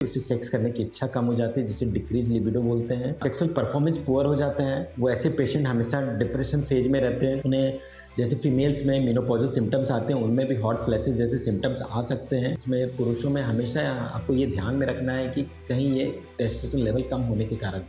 उससे सेक्स करने की इच्छा कम हो जाती है, जिसे डिक्रीज लिबिडो बोलते हैं। सेक्सुअल परफॉर्मेंस पुअर हो जाता है। वो ऐसे पेशेंट हमेशा डिप्रेशन फेज में रहते हैं। उन्हें जैसे फीमेल्स में मेनोपॉजल सिम्टम्स आते हैं, उनमें भी हॉट फ्लैशेस जैसे सिम्टम्स आ सकते हैं। इसमें पुरुषों में हमेशा आपको ये ध्यान में रखना है कि कहीं ये टेस्टोस्टेरोन लेवल कम होने के कारण।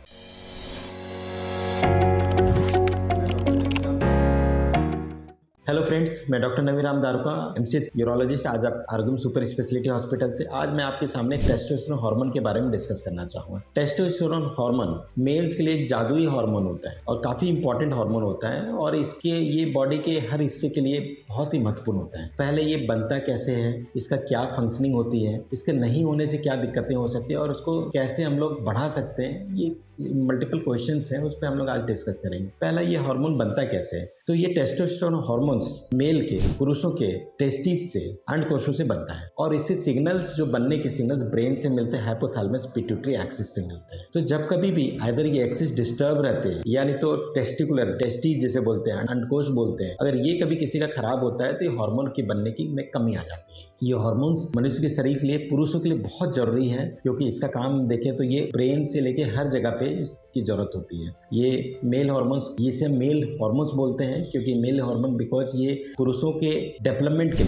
हेलो फ्रेंड्स, मैं डॉक्टर नवीराम दारुका, एमसीएच यूरोलॉजिस्ट। आज आप आर्गम सुपर स्पेशलिटी हॉस्पिटल से आज मैं आपके सामने टेस्टोस्टेरोन हार्मोन के बारे में डिस्कस करना चाहूँगा। टेस्टोस्टेरोन हार्मोन मेल्स के लिए एक जादुई हार्मोन होता है और काफ़ी इंपॉर्टेंट हार्मोन होता है और इसके ये बॉडी के हर हिस्से के लिए बहुत ही महत्वपूर्ण होता है। पहले ये बनता कैसे है, इसका क्या फंक्शनिंग होती है, इसके नहीं होने से क्या दिक्कतें हो सकती है और उसको कैसे हम लोग बढ़ा सकते हैं, ये मल्टीपल क्वेश्चंस हैं, उस पर हम लोग आज डिस्कस करेंगे। पहला, ये हार्मोन बनता कैसे है। तो ये टेस्टोस्टेरोन हार्मोन्स मेल के, पुरुषों के टेस्टिस से, अंडकोशों से बनता है और इससे सिग्नल्स, जो बनने के सिग्नल्स ब्रेन से मिलते हैं, हाइपोथैलेमस पिट्यूटरी एक्सिस से मिलते हैं। तो जब कभी भी आइदर ये एक्सिस डिस्टर्ब रहते हैं, यानी तो टेस्टिकुलर, टेस्टिस जिसे बोलते हैं, अंडकोश बोलते हैं, अगर ये कभी किसी का खराब होता है तो ये हार्मोन की बनने की में कमी आ जाती है। ये हार्मोन्स मनुष्य के शरीर के लिए, पुरुषों के लिए बहुत जरूरी है, क्योंकि इसका काम देखें तो ये ब्रेन से लेके हर जगह पे इसकी जरूरत होती है। ये मेल हार्मोन्स, इसे मेल हार्मोन्स बोलते हैं क्योंकि मेल हार्मोन बिकॉज ये पुरुषों के डेवलपमेंट के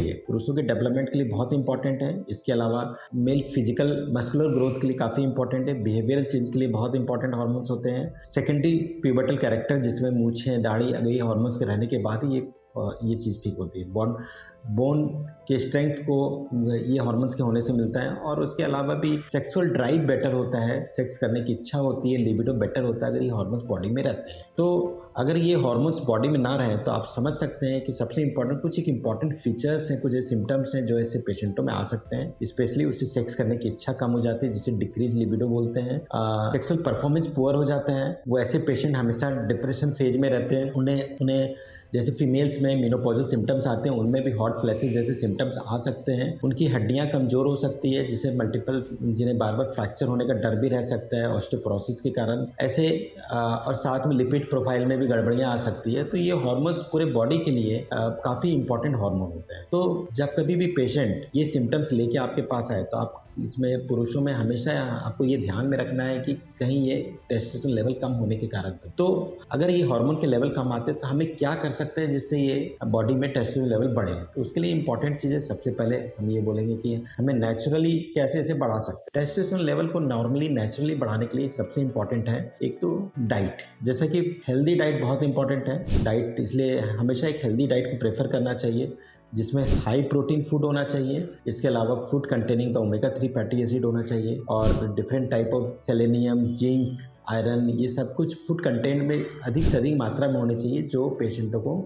लिए बहुत इंपॉर्टेंट है। इसके अलावा मेल फिजिकल मस्कुलर ग्रोथ के लिए काफी इंपॉर्टेंट है। बिहेवियरल चेंज के लिए बहुत इंपॉर्टेंट हार्मोन्स होते हैं। सेकेंडरी प्यूबर्टल कैरेक्टर, जिसमें मूछें, दाढ़ी, अगर ये हार्मोन्स के रहने के बाद ही ये चीज़ ठीक होती है। बोन के स्ट्रेंथ को ये हार्मोन्स के होने से मिलता है और उसके अलावा भी सेक्सुअल ड्राइव बेटर होता है, सेक्स करने की इच्छा होती है, लिबिडो बेटर होता है अगर ये हार्मोन्स बॉडी में रहते हैं। तो अगर ये हार्मोन्स बॉडी में ना रहें तो आप समझ सकते हैं कि सबसे इंपॉर्टेंट कुछ एक इंपॉर्टेंट फीचर्स हैं, कुछ सिम्टम्स हैं जो ऐसे पेशेंटों में आ सकते हैं। स्पेशली उससे सेक्स करने की इच्छा कम हो जाती है, जिसे डिक्रीज लिबिडो बोलते हैं। सेक्सुअल परफॉर्मेंस पुअर हो जाता है। वो ऐसे पेशेंट हमेशा डिप्रेशन फेज में रहते हैं। उन्हें जैसे फीमेल्स में मेनोपॉजल सिम्टम्स आते हैं, उनमें भी हॉट फ्लैशेस जैसे सिम्टम्स आ सकते हैं। उनकी हड्डियां कमजोर हो सकती है, जिन्हें बार बार फ्रैक्चर होने का डर भी रह सकता है ऑस्टियोपोरोसिस के कारण। ऐसे और साथ में लिपिड प्रोफाइल में भी गड़बड़ियां आ सकती है। तो ये हार्मोन्स पूरे बॉडी के लिए काफ़ी इंपॉर्टेंट हार्मोन होता है। तो जब कभी भी पेशेंट ये सिम्टम्स लेके आपके पास आए तो आप इसमें पुरुषों में हमेशा आपको ये ध्यान में रखना है कि कहीं ये टेस्टोस्टेरोन लेवल कम होने के कारण। तो अगर ये हार्मोन के लेवल कम आते हैं तो हमें क्या कर सकते हैं जिससे ये बॉडी में टेस्टोस्टेरोन लेवल बढ़े। तो उसके लिए इंपॉर्टेंट चीज़ें, सबसे पहले हम ये बोलेंगे कि हमें नेचुरली कैसे इसे बढ़ा सकते हैं। टेस्टोस्टेरोन लेवल को नॉर्मली नेचुरली बढ़ाने के लिए सबसे इंपॉर्टेंट है एक तो डाइट, जैसा कि हेल्दी डाइट बहुत इंपॉर्टेंट है। डाइट इसलिए हमेशा एक हेल्दी डाइट को प्रेफर करना चाहिए जिसमें हाई प्रोटीन फूड होना चाहिए। इसके अलावा food containing the omega 3 fatty acid होना चाहिए और different type of selenium, zinc, iron, ये सब कुछ फूड कंटेंट में अधिक से अधिक मात्रा में होनी चाहिए जो पेशेंटों को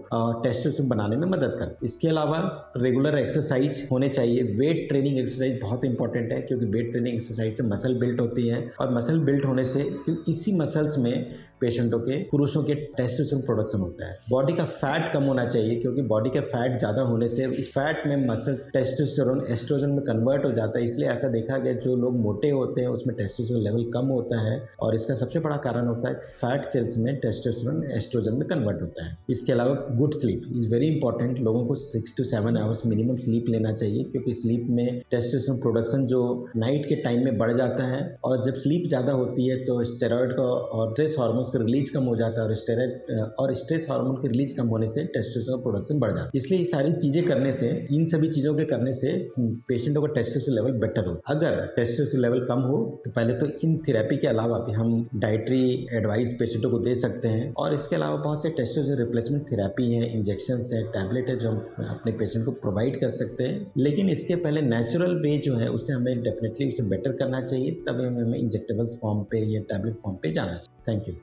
टेस्टोस्टेरोन बनाने में मदद करे। इसके अलावा रेगुलर एक्सरसाइज होने चाहिए। वेट ट्रेनिंग एक्सरसाइज बहुत इंपॉर्टेंट है क्योंकि वेट ट्रेनिंग एक्सरसाइज से मसल बिल्ड होती है और मसल बिल्ड होने से इसी मसल्स में पेशेंटों के, पुरुषों के टेस्टोस्टेरोन प्रोडक्शन होता है। बॉडी का फैट कम होना चाहिए क्योंकि बॉडी का फैट ज़्यादा होने से इस फैट में मसल टेस्टोस्टेरोन एस्ट्रोजन में कन्वर्ट हो जाता है। इसलिए ऐसा देखा गया जो लोग मोटे होते हैं उसमें टेस्टोस्टेरोन लेवल कम होता है और इसका सबसे बड़ा कारण होता है फैट सेल्स में टेस्टोस्टेरोन एस्ट्रोजन में कन्वर्ट होता है। इसके अलावा good sleep is very important. लोगों को 6 to 7 आवर्स मिनिमम स्लीप लेना चाहिए क्योंकि स्लीप में टेस्टोस्टेरोन प्रोडक्शन जो नाइट के टाइम में बढ़ जाता है और जब स्लीप ज़्यादा होती है तो स्टेरॉइड का और स्ट्रेस हार्मोन्स का रिलीज कम हो जाता है और स्ट्रेस हार्मोन के रिलीज कम होने से टेस्टोस्टेरोन प्रोडक्शन बढ़ जाता है। इसलिए ये सारी चीज़ें करने से, इन सभी चीज़ों के करने से पेशेंटों का टेस्टोस्टेरोन लेवल बेटर हो। अगर टेस्टोस्टेरोन लेवल कम हो तो पहले तो इन थेरेपी के अलावा भी हम डाइटरी एडवाइस पेशेंटों को दे सकते हैं और इसके अलावा बहुत से टेस्टोस्टेरोन रिप्लेसमेंट थेरेपी है, इंजेक्शंस है, टैबलेट है जो हम अपने पेशेंट को प्रोवाइड कर सकते हैं। लेकिन इसके पहले नेचुरल वे जो है उसे हमें डेफिनेटली उसे बेटर करना चाहिए, तभी हमें इंजेक्टेबल्स फॉर्म पे या टैबलेट फॉर्म पे जाना चाहिए। Thank you.